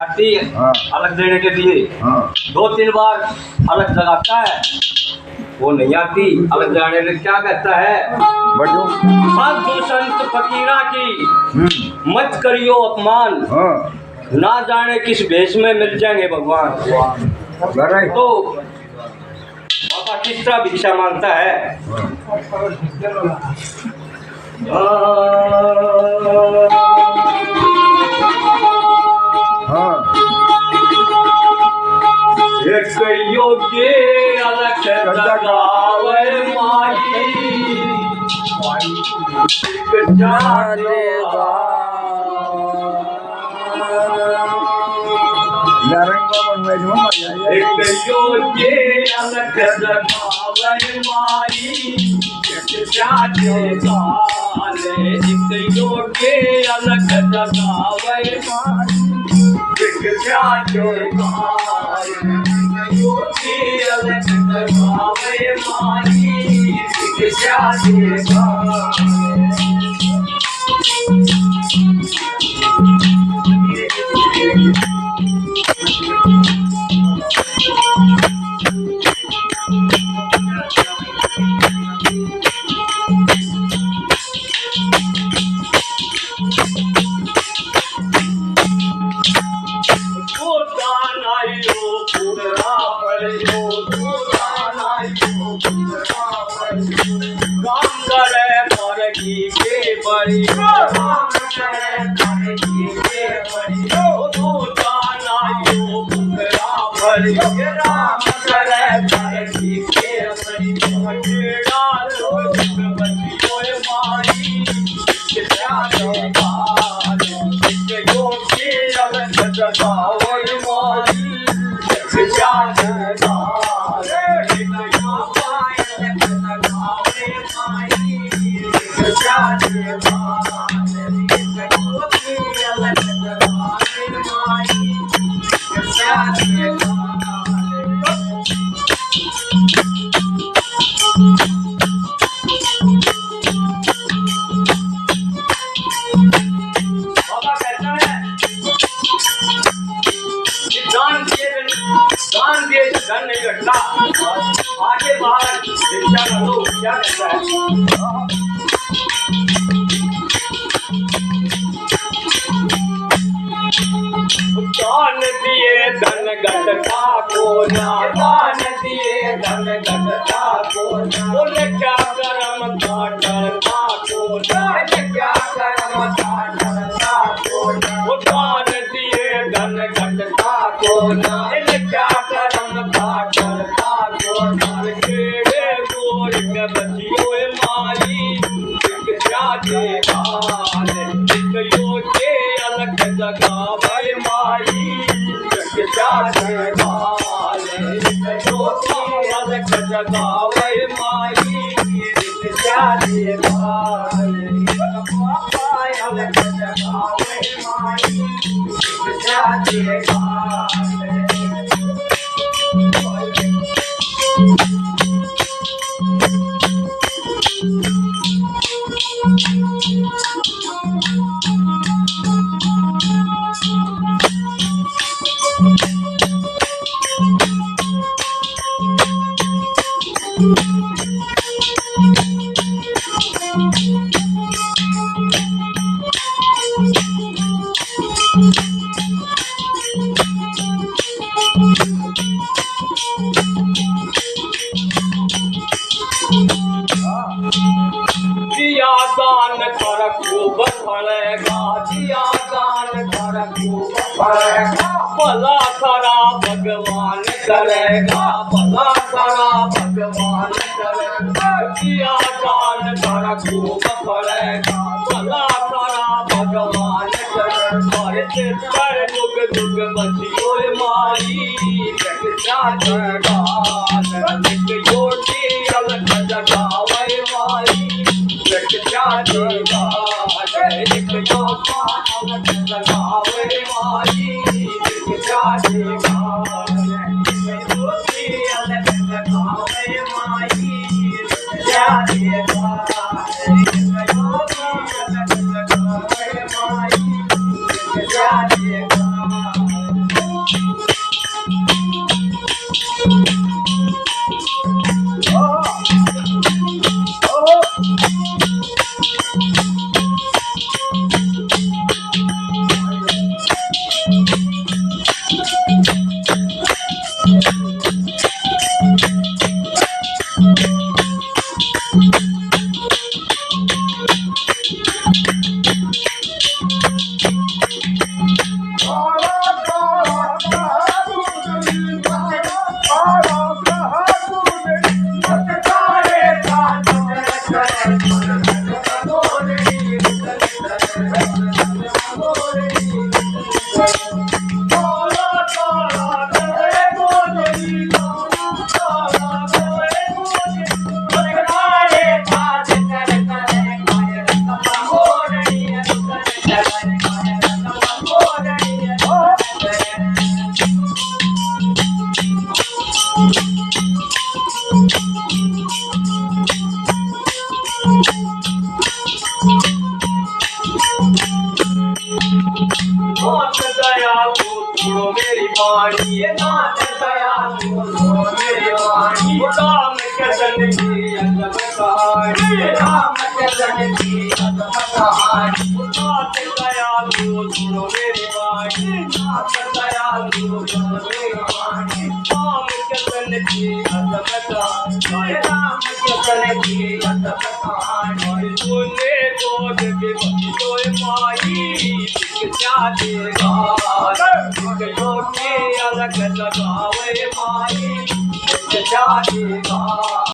आती है हाँ। अलग देने के लिए हाँ 2-3 बार अलग लगाता है, वो नहीं आती अलग लगाने के लिए। क्या कहता है? बढ़ो। साधु संत फकीरा की मत करियो अपमान, हाँ ना जाने किस भेष में मिल जाएंगे भगवान। लड़ाई तो बाबा किस तरह भिक्षा मांगता है? हाँ एक योग्य अलग जगावे माई, एक जानेगा एक योग्य अलग जगावे माई, एक जानेगा एक योग्य अलग जगावे माई, एक जानेगा अलग जगावे माई, एक जानेगा। दान दिए धन नहीं घटता, आगे बाहर भिक्षा करो। क्या कहता है? दान दिए धन घटता को ना, दान दिए धन घटता को ना, बोले क्या कर्म का डरता को ना, क्या कर्म का डरता को ना, वो दान दिए धन घटता को ना, क्या कर्म का डरता को ना, केड़े गोर के बचियो माई, एक जाते काल एक योगे अलग जगावे माई, एक जाते काल एक योगे अलग जगावे माई, एक जाते काल अलग जगावे माई, एक जाते काल। जिया दान कर खूब फलेगा, जिया दान कर खूब फलेगा, भला करा भगवान करेगा, भला करा भगवान करेगा, जिया दान कर खूब फलेगा, भला करा भगवान करेगा, पर दुख दुख बचियो माई, जानेगा एक योगी अलग जगावे माई, एक जानेगा एक योगा अलग जगावे माई, एक जानेगा एक योगी अलग जगावे माई, एक जानेगा एक योगा अलग जगावे माई, एक जानेगा। वाणी नाथ दयालु सुनो मेरी वाणी राम कृष्ण की अजब कहानी राम कृष्ण की अजब कहानी नाथ दयालु सुनो मेरी वाणी नाथ दयालु सुनो मेरी वाणी राम कृष्ण की अजब कहानी राम कृष्ण की अजब कहानी सुने बोध के बंदों माई क्या देगा लोके अलग लगावे माई क्या देगा।